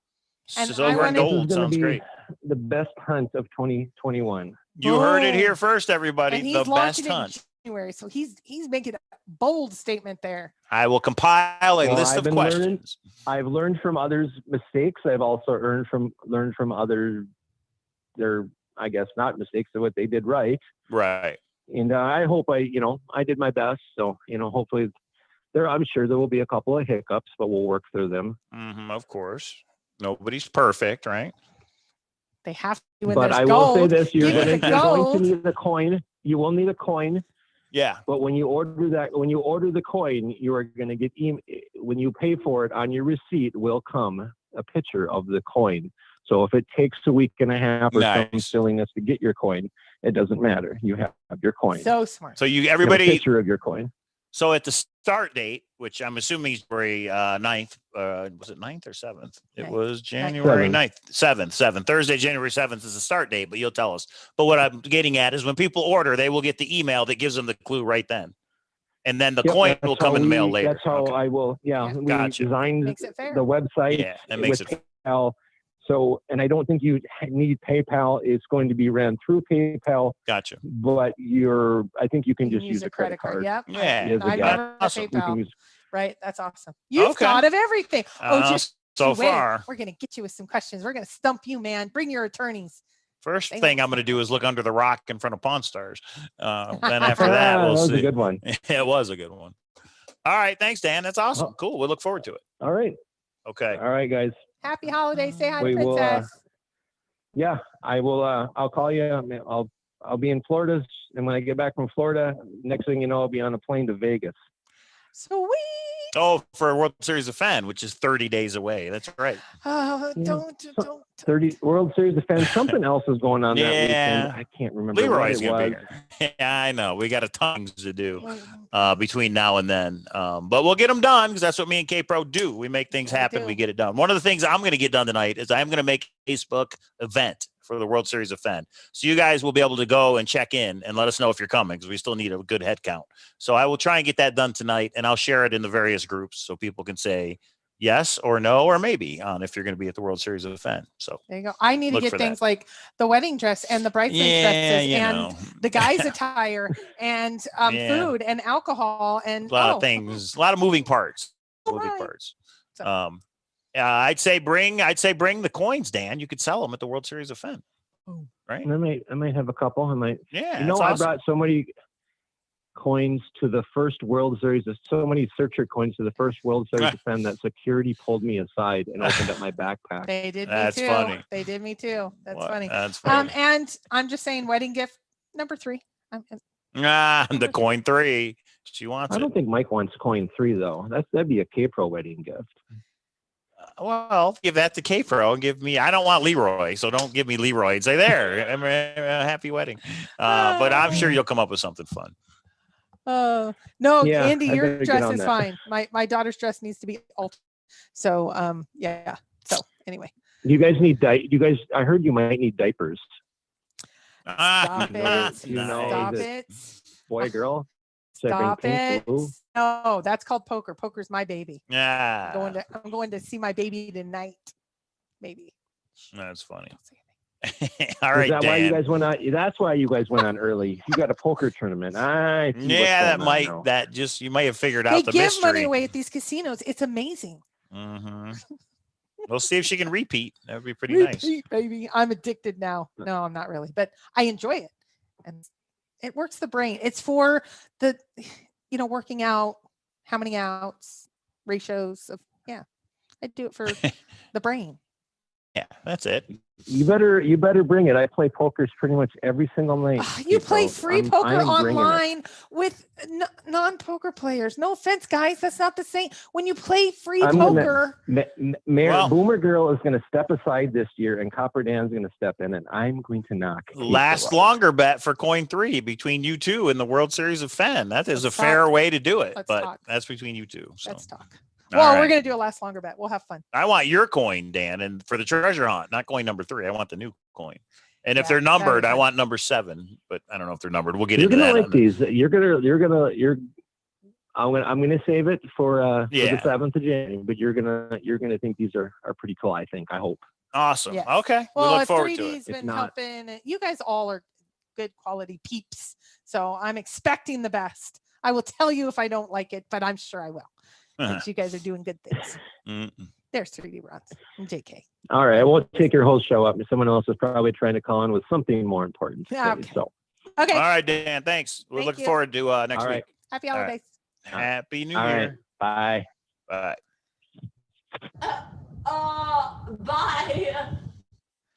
And silver and gold This is gonna sounds be great. The best hunt of 2021. You heard it here Boom. first, everybody. And The he's best launching hunt. in January, so he's making a bold statement there. I will compile a Well, list I've of been questions. I've learned from others' mistakes. I've also learned from other their, I guess, not mistakes of what they did right. Right. And I hope I did my best. So, hopefully I'm sure there will be a couple of hiccups, but we'll work through them. Of course. Nobody's perfect, right? They have to. When But there's I gold, will say this: you're give me the going gold. to need the coin. You will need a coin. Yeah. But when you order the coin, you are going to get when you pay for it on your receipt will come a picture of the coin. So if it takes a week and a half or some silliness to get your coin, it doesn't matter. You have your coin. So smart. So You have everybody a picture of your coin. So at the start date, which I'm assuming is January 9th, was it 9th or 7th? It was January 9th, 7th. Thursday, January 7th is the start date, but you'll tell us. But what I'm getting at is when people order, they will get the email that gives them the clue right then. And then the coin will come in the mail later. That's how I will. Yeah. We designed Makes it fair. the website. Yeah, that makes it PayPal. So, and I don't think you need PayPal. It's going to be ran through PayPal. Gotcha. But I think you can just use a credit card. Yep. Yeah. I remember awesome. PayPal. Right. That's awesome. You've thought of everything. Just so wait. far. We're going to get you with some questions. We're going to stump you, man. Bring your attorneys. First thing I'm going to do is look under the rock in front of Pawn Stars. Then after that, we'll see. That was a good one. It was a good one. All right. Thanks, Dan. That's awesome. Cool. We'll look forward to it. All right. Okay. All right, guys. Happy holidays. Say hi We to will, Princess. Yeah, I will. I'll call you. I'll be in Florida, and when I get back from Florida, next thing you know, I'll be on a plane to Vegas. Sweet. Oh, for World Series of Fenn, which is 30 days away. That's right. Oh, Yeah. don't. 30 World Series of Fenn. Something else is going on that weekend. I can't remember. Leroy's what gonna it be was. here. Yeah, I know. We got a ton to do between now and then. But we'll get them done because that's what me and K-Pro do. We make things happen. We get it done. One of the things I'm going to get done tonight is I'm going to make a Facebook event for the World Series of Fenn. So you guys will be able to go and check in and let us know if you're coming because we still need a good head count. So I will try and get that done tonight, and I'll share it in the various groups so people can say yes or no or maybe on if you're going to be at the World Series of Fenn. So there you go. I need to get things like the wedding dress and the bridesmaids dresses and the guys' attire and food and alcohol and a lot of things, a lot of moving parts. I'd say bring the coins, Dan. You could sell them at the World Series of Fenn. Right? And I might have a couple. I might. Yeah. I brought so many coins to the first World Series. There's so many searcher coins to the first World Series of Fenn that security pulled me aside and opened up my backpack. They did That's me too. funny. They did me too. That's funny. That's funny. And I'm just saying, wedding gift number 3. The coin 3. She wants it. I don't think Mike wants coin 3 though. That'd be a K-Pro wedding gift. Well, give that to K-Pro and give me. I don't want Leroy, so don't give me Leroy and say there. I'm a happy wedding. But I'm sure you'll come up with something fun. Oh no, Yeah, Andy, I your better dress get on is that. fine. My daughter's dress needs to be altered. So yeah. So anyway. You guys need I heard you might need diapers. Stop it. Stop it. Boy, girl. Stop it. Blue? No, that's called poker. Poker's my baby. Yeah. I'm going to see my baby tonight. maybe. That's funny. Don't say anything. All right, Is that Dan. why you guys went on? That's why you guys went on early. You got a poker tournament. I see Yeah, what's going on now. you might have figured They out the give mystery. money away at these casinos. It's amazing. Mm-hmm. We'll see if she can repeat. That would be pretty nice. Repeat, baby. I'm addicted now. No, I'm not really, but I enjoy it. And it works the brain. It's for the, working out, how many outs, ratios of, I do it for the brain. Yeah, that's it. You better bring it. I play pokers pretty much every single night. You play so free I poker am bringing it. online with non-poker players. No offense, guys. That's not the same. When you play free poker. Boomer Girl is going to step aside this year, and Copper Dan's going to step in, and I'm going to knock. Last longer bet for coin 3 between you two in the World Series of Fenn. That is a fair way to do it, but that's between you two. So. Let's talk. Well, we're going to do a last longer bet. We'll have fun. I want your coin, Dan, and for the treasure hunt, not coin number 3. I want the new coin. And if they're numbered, I want number 7, but I don't know if they're numbered. We'll get into that. You're gonna like these. I'm gonna save it for the 7th of January, but you're gonna think these are pretty cool. I think. I hope. Awesome. Yes. Okay. Well, we look forward 3D's to it. been helping. You guys all are good quality peeps, so I'm expecting the best. I will tell you if I don't like it, but I'm sure I will. You guys are doing good things. There's 3D Bronze and JK. All right, I won't take your whole show up. Someone else is probably trying to call in with something more important. Okay. So. Okay. All right, Dan. Thanks. We're looking forward to next week. Happy holidays. Happy New All Year. Right. Bye. Bye.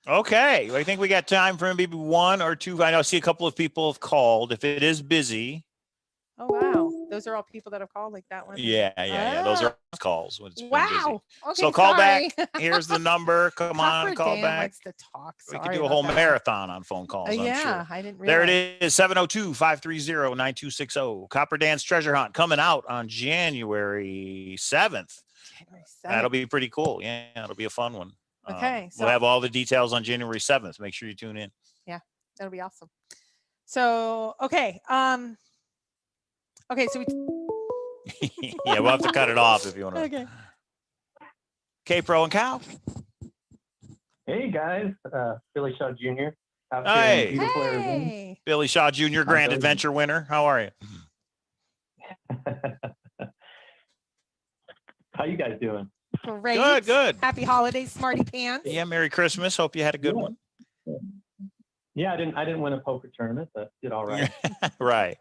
Okay. I think we got time for maybe 1 or 2. I see a couple of people have called. If it is busy. Oh, wow. Those are all people that have called like that one. Yeah. Those are calls. When it's wow. Okay, so call back. Here's the number. Come on, call Dan back. likes to talk. We could do a whole marathon on phone calls. I'm sure. I didn't realize. There it is, 702-530-9260. Copper Dan's Treasure Hunt coming out on January 7th. That'll be pretty cool. Yeah, it'll be a fun one. Okay. We'll have all the details on January 7th. Make sure you tune in. Yeah, that'll be awesome. So, okay. Okay, so yeah, we'll have to cut it off if you want to. Okay. K-Pro and Cow. Hey, guys. Billy Shaw Jr. Hey. Billy Shaw Jr., Grand Adventure winner. How are you? How you guys doing? Great. Good. Happy holidays, Smarty Pants. Yeah, Merry Christmas. Hope you had a good one. Yeah, I didn't win a poker tournament, but did all right. Right.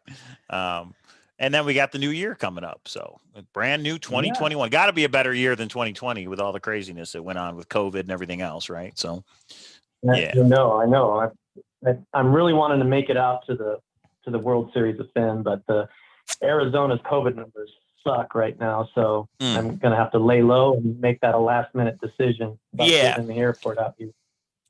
And then we got the new year coming up. So a brand new 2021. Got to be a better year than 2020 with all the craziness that went on with COVID and everything else, right? So, yeah. I know. I'm really wanting to make it out to the World Series of Fenn, but the Arizona's COVID numbers suck right now. So I'm going to have to lay low and make that a last minute decision about getting in the airport out here.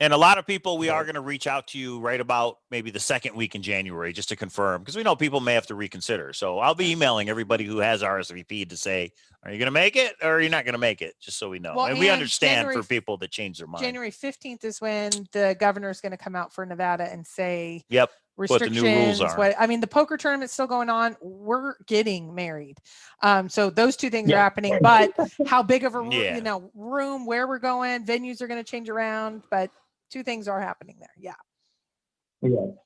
And a lot of people, we are going to reach out to you right about maybe the second week in January just to confirm, because we know people may have to reconsider. So I'll be emailing everybody who has RSVP to say, are you going to make it or are you not going to make it? Just so we know. Well, and we understand January, for people that change their mind. January 15th is when the governor is going to come out for Nevada and say, restrictions. What the new rules are. I mean, the poker tournament's still going on. We're getting married. So those two things are happening, but how big of a room, where we're going, venues are going to change around, but two things are happening there. Yeah.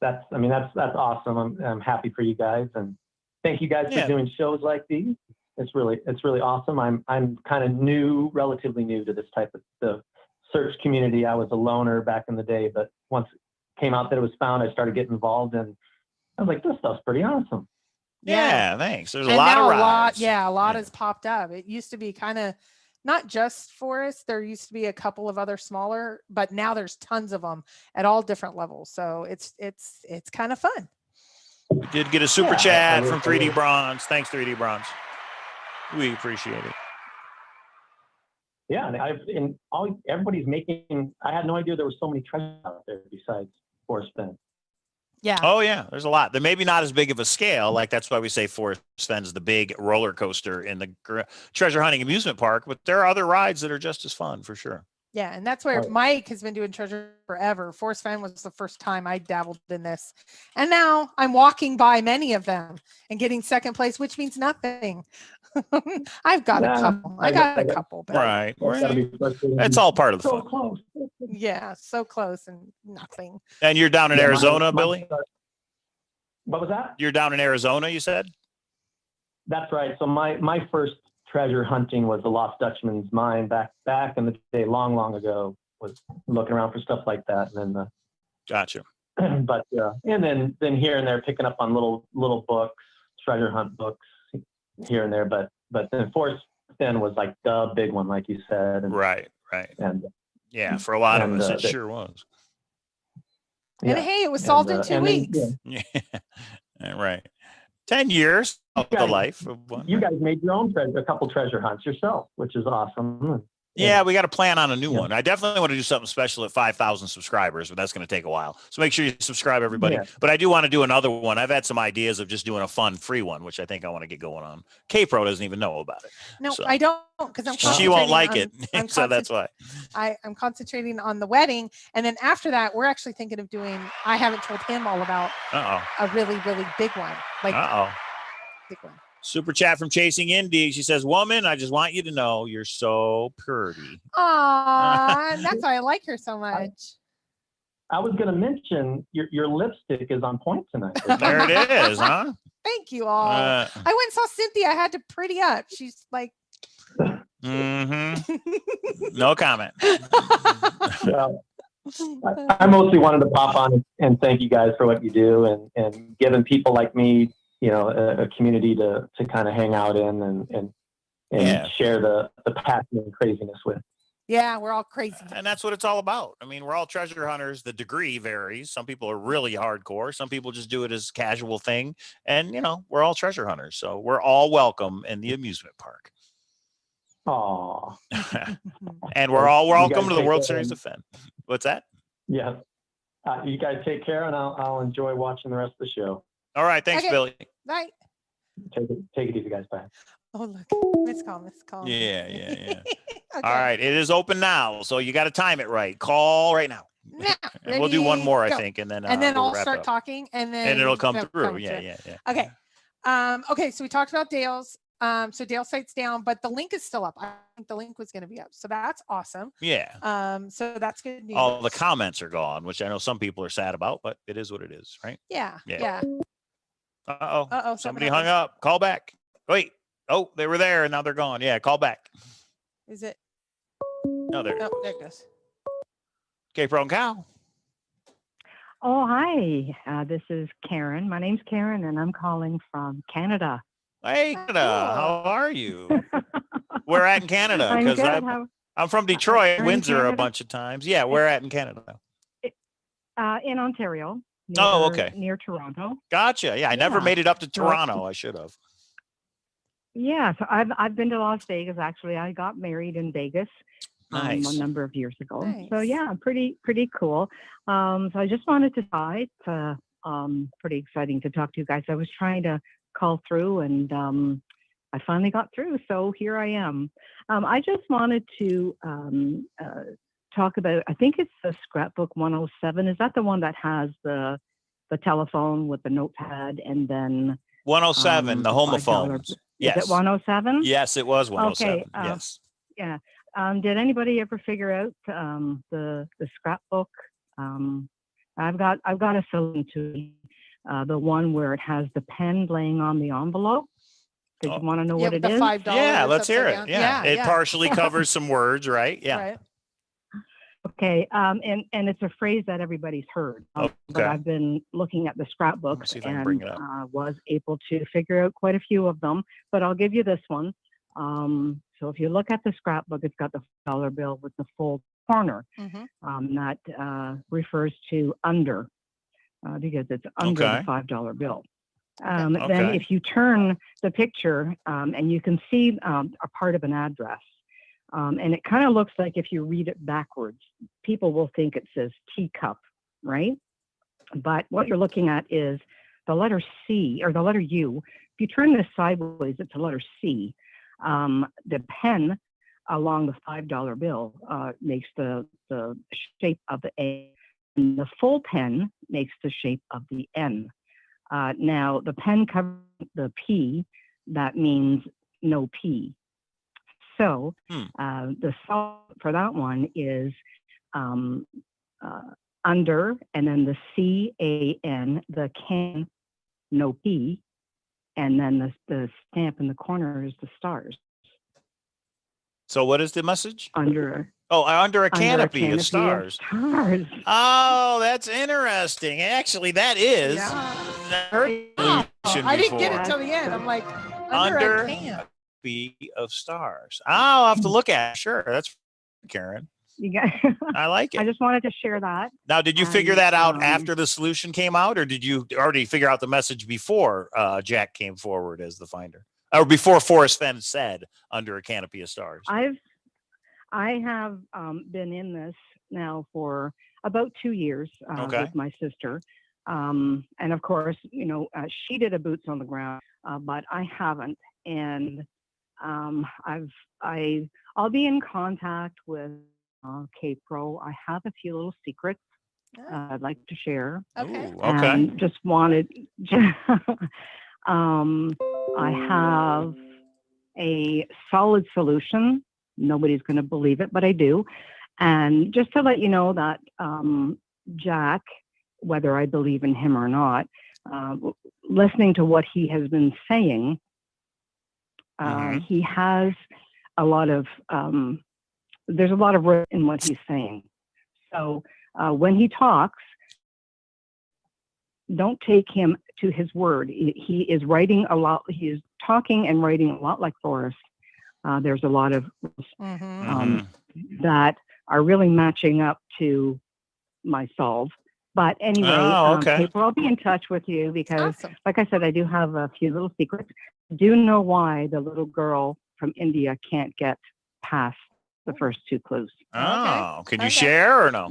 That's awesome. I'm happy for you guys, and thank you guys for doing shows like these. It's really awesome. I'm kind of relatively new to this type of the search community. I was a loner back in the day, but once it came out that it was found, I started getting involved, and I was like, this stuff's pretty awesome. Yeah, thanks. There's a lot of rides. A lot has popped up. It used to be kind of not just Forrest. There used to be a couple of other smaller, but now there's tons of them at all different levels. So it's kind of fun. We did get a super chat from 3D Bronze. Thanks, 3D Bronze. We appreciate it. Yeah, and everybody's making. I had no idea there were so many treasures out there besides Forrest Fenn. Yeah. Oh yeah, there's a lot. They're maybe not as big of a scale. Like that's why we say Forrest Fenn's the big roller coaster in the treasure hunting amusement park. But there are other rides that are just as fun for sure. Yeah, and that's where Mike has been doing treasure forever. Forrest Fenn was the first time I dabbled in this, and now I'm walking by many of them and getting second place, which means nothing. I've got a Yeah, couple. I got a couple, but Right. That's gotta be frustrating. It's all part of the So fun. close. yeah, so close and nothing. And you're down in Yeah, Arizona, my- Billy? What was that? You're down in Arizona, you said? That's right. So my first treasure hunting was the Lost Dutchman's mine back in the day, long ago. Was looking around for stuff like that, and then Gotcha. but and then here and there picking up on little books, treasure hunt books here and there. But then Forrest Fenn was like the big one, like you said. And, Right. And Yeah, for a lot of and, us, it sure was. And hey, it was solved in 2 weeks. Yeah. Right. 10 years of the life of one. You guys made your own a couple treasure hunts yourself, which is awesome. Yeah, we got to plan on a new one. I definitely want to do something special at 5,000 subscribers, but that's going to take a while. So make sure you subscribe, everybody. Yeah. But I do want to do another one. I've had some ideas of just doing a fun free one, which I think I want to get going on. K-Pro doesn't even know about it. No, so. I don't, because I'm She won't like it. so that's why. I'm concentrating on the wedding. And then after that, we're actually thinking of doing, I haven't told him all about a really, really big one. Like big one. Super chat from Chasing Indy. She says, "Woman, I just want you to know you're so pretty." Aw, that's why I like her so much. I was going to mention your lipstick is on point tonight. There it is, huh? Thank you all. I went and saw Cynthia. I had to pretty up. She's like, no comment. I mostly wanted to pop on and thank you guys for what you do and giving people like me, a community to kind of hang out in and share the passion and craziness with. Yeah, we're all crazy. And that's what it's all about. I mean, we're all treasure hunters. The degree varies. Some people are really hardcore. Some people just do it as a casual thing. And, we're all treasure hunters. So we're all welcome in the amusement park. Aw. And we're all welcome to the World Series of Fenn. What's that? Yeah. You guys take care, and I'll enjoy watching the rest of the show. All right. Thanks, Billy. Bye. Take it easy, guys. Bye. Oh, look. Missed call. Yeah. Okay. All right. It is open now. So you got to time it right. Call right now. And we'll do one more, I think. And then I'll start talking and it'll come through. Yeah. Okay. Okay. So we talked about Dale's. So Dale's site's down, but the link is still up. I think the link was going to be up. So that's awesome. Yeah. So that's good news. All the comments are gone, which I know some people are sad about, but it is what it is, right? Yeah. Uh-oh. Somebody hung up. Call back. Wait. Oh, they were there and now they're gone. Yeah, call back. Is it? No, there. Oh, there it goes. K-Pro and Cow. Oh, hi. This is Karen. My name's Karen, and I'm calling from Canada. Hey, Canada. How are you? Where at in Canada? Because I'm from Detroit, Windsor a bunch of times. Yeah, where at in Canada? In Ontario. Near Toronto. Gotcha. Yeah, I never made it up to Toronto. I should have. Yeah, so I've been to Las Vegas. Actually, I got married in Vegas a number of years ago. Nice. So yeah, pretty cool. So I just wanted to say it's pretty exciting to talk to you guys. I was trying to call through and I finally got through. So here I am. I just wanted to talk about, I think it's the Scrapbook 107. Is that the one that has the telephone with the notepad and then 107, the homophones. Yes. Is it 107? Yes, it was 107. Okay. Yes. Yeah. Did anybody ever figure out the scrapbook? I've got a solution to the one where it has the pen laying on the envelope. Did you want to know what it is? $5 yeah, let's hear it. Yeah. It partially covers some words, right? Yeah. Right. Okay. And it's a phrase that everybody's heard. But I've been looking at the scrapbooks and was able to figure out quite a few of them. But I'll give you this one. So if you look at the scrapbook, it's got the $5 bill with the full corner. That refers to under, because it's under the $5 bill. Then if you turn the picture and you can see a part of an address, and it kind of looks like if you read it backwards, people will think it says teacup, right? But what you're looking at is the letter C or the letter U. If you turn this sideways, it's a letter C. The pen along the $5 bill makes the shape of the A, and the full pen makes the shape of the N. Now, the pen covers the P. That means no P. So the solve for that one is under, and then the CAN, the can, no P, and then the stamp in the corner is the stars. So what is the message? Under a canopy of stars. Oh, that's interesting. Actually, that is. I didn't get it till the end. I'm like, under a canopy of stars. I'll have to look at it. Sure, that's Karen. You got. I like it. I just wanted to share that. Now, did you figure that out after the solution came out, or did you already figure out the message before Jack came forward as the finder, or before Forrest Fenn said under a canopy of stars? I have been in this now for about 2 years with my sister. And of course, you know, she did a boots on the ground, but I haven't. And I'll be in contact with K-Pro. I have a few little secrets I'd like to share. Okay. And just wanted, I have a solid solution. Nobody's going to believe it, but I do. And just to let you know that Jack, whether I believe in him or not, listening to what he has been saying, he has a lot of, there's a lot of root in what he's saying. So when he talks, don't take him to his word. He is writing a lot. He is talking and writing a lot like Forrest. There's a lot of that are really matching up to my solve. But anyway, April, I'll be in touch with you because, like I said, I do have a few little secrets. Do know why the little girl from India can't get past the first 2 clues. Oh, can you share or no?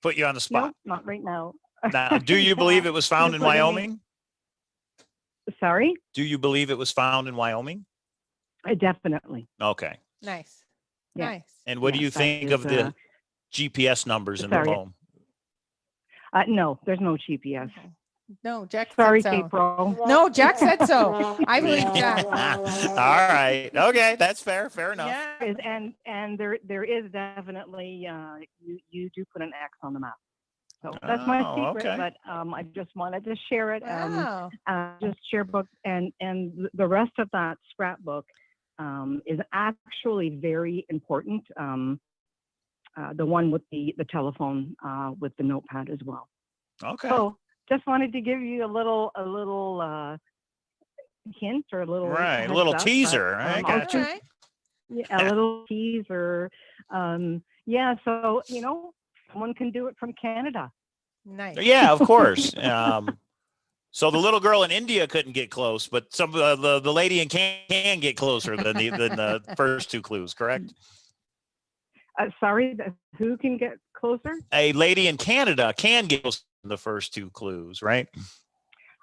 Put you on the spot. No, not right now. Now, do you believe it was found in Wyoming? Sorry? Do you believe it was found in Wyoming? Definitely. Okay. Nice. Yeah. Nice. And what do you think of the GPS numbers in the phone? No, there's no GPS. No, Jack Sorry, said so. K-Pro. No, Jack said so. I believe Jack. All right. Okay, that's fair. Fair enough. Yeah. And there is definitely you do put an X on the map. So that's my secret, but I just wanted to share it. Wow. Just share book and the rest of that scrapbook is actually very important. The one with the telephone with the notepad as well. Okay. So just wanted to give you a little hint or a little a little teaser. I got you. Yeah, a little teaser. Yeah, so you know, someone can do it from Canada. Nice. Yeah, of course. So the little girl in India couldn't get close, but some the lady in can get closer than the first 2 clues, correct? Sorry, who can get closer? A lady in Canada can get closer than the first 2 clues, right?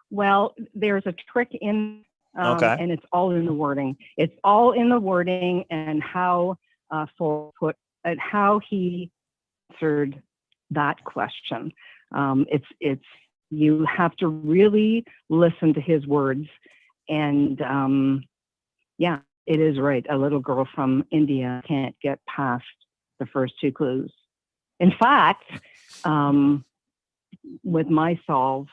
Well, there's a trick in, and it's all in the wording. It's all in the wording and how how he answered that question. It's you have to really listen to his words, and yeah, it is right. A little girl from India can't get past the first 2 clues. In fact, with my solve,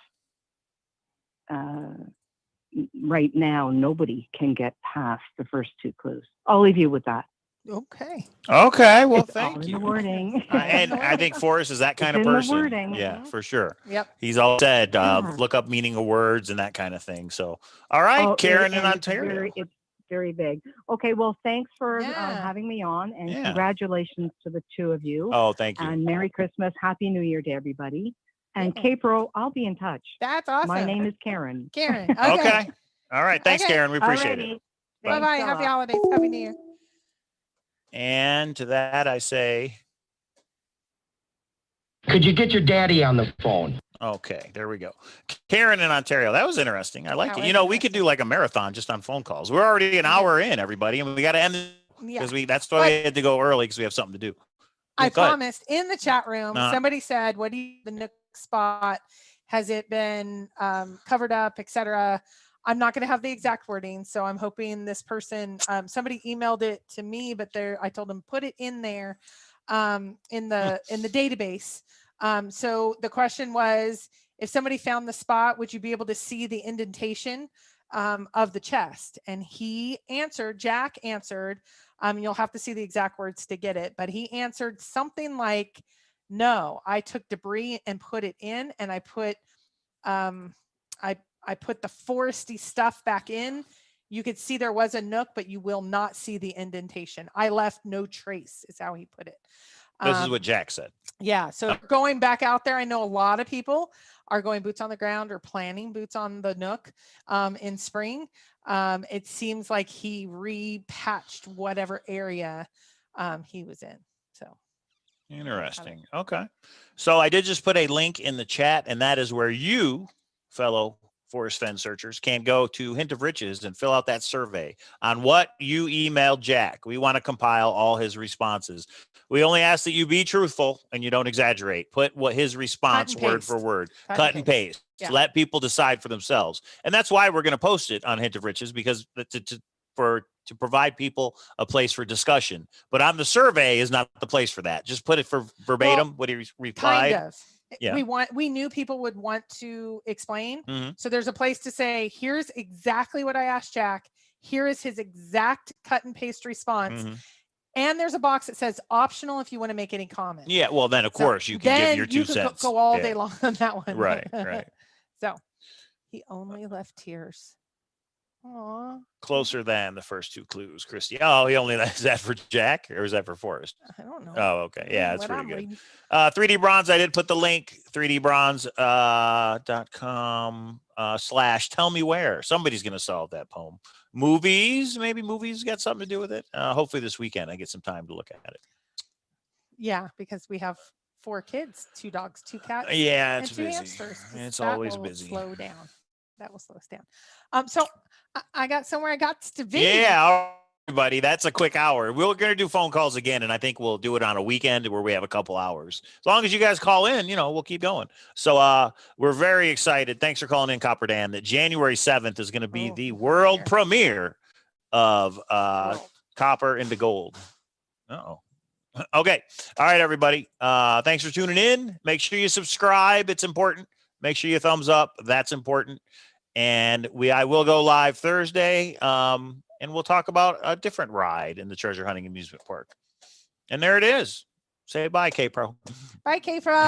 right now, nobody can get past the first 2 clues. I'll leave you with that. Okay. Okay. Well, it's thank all you. In the wording. And I think Forrest is that kind of person. In the wording. Yeah, for sure. Yep. He's all said, look up meaning of words and that kind of thing. So, all right, Karen in Ontario. It's very big. Okay. Well, thanks for having me on, and congratulations to the 2 of you. Oh, thank you. And Merry Christmas, Happy New Year to everybody. And K-Pro, I'll be in touch. That's awesome. My name is Karen. Karen. Okay. All right. Thanks, Karen. We appreciate it. Bye-bye. Happy holidays. Happy New Year. And to that, I say, could you get your daddy on the phone? Okay, there we go. Karen in Ontario. That was interesting. I like it. You know, we could do like a marathon just on phone calls. We're already an hour in, everybody, and we got to end because that's why we had to go early because we have something to do. I promised in the chat room, somebody said, what do you the Nook spot? Has it been covered up, etc.? I'm not going to have the exact wording. So I'm hoping this person, somebody emailed it to me, but I told them put it in there in the database. So the question was, if somebody found the spot, would you be able to see the indentation of the chest? And Jack answered, you'll have to see the exact words to get it, but he answered something like, no, I took debris and put it in, and I put I put the foresty stuff back in. You could see there was a nook, but you will not see the indentation. I left no trace, is how he put it. This is what Jack said. Yeah. So going back out there, I know a lot of people are going boots on the ground or planning boots on the nook in spring. It seems like he repatched whatever area he was in. So interesting. Okay. So I did just put a link in the chat, and that is where you, fellow Forrest Fenn searchers, can go to Hint of Riches and fill out that survey on what you emailed Jack. We want to compile all his responses. We only ask that you be truthful and you don't exaggerate. Put what his response word for word, cut and paste. Yeah. Let people decide for themselves. And that's why we're going to post it on Hint of Riches, because to provide people a place for discussion. But on the survey is not the place for that. Just put it for verbatim what he replied. Kind of. Yeah. We knew people would want to explain. Mm-hmm. So there's a place to say, here's exactly what I asked Jack. Here is his exact cut and paste response. Mm-hmm. And there's a box that says optional if you want to make any comments. Yeah, well, then of course you can give your 2 cents. Go all day long on that one. Right. So he only left tears. Aww. Closer than the first 2 clues, Christy. Oh, is that for Jack or is that for Forrest? I don't know. Oh, okay. Yeah, it's pretty good. 3D Bronze, I did put the link, 3dbronze.com / tell me where. Somebody's going to solve that poem. Maybe movies got something to do with it. Hopefully this weekend I get some time to look at it. Yeah, because we have 4 kids, 2 dogs, 2 cats. Yeah, it's and 2 busy. hamsters. It's always busy. Slow down. That will slow us down. So I got somewhere I got to be. Yeah, everybody, that's a quick hour. We're going to do phone calls again, and I think we'll do it on a weekend where we have a couple hours. As long as you guys call in, we'll keep going. So we're very excited. Thanks for calling in, Copper Dan, that January 7th is going to be the world premiere of Copper into Gold. Uh-oh. Okay. All right, everybody. Thanks for tuning in. Make sure you subscribe. It's important. Make sure you thumbs up. That's important. And I will go live Thursday, and we'll talk about a different ride in the Treasure Hunting Amusement Park. And there it is. Say bye, K-Pro. Bye, K-Pro.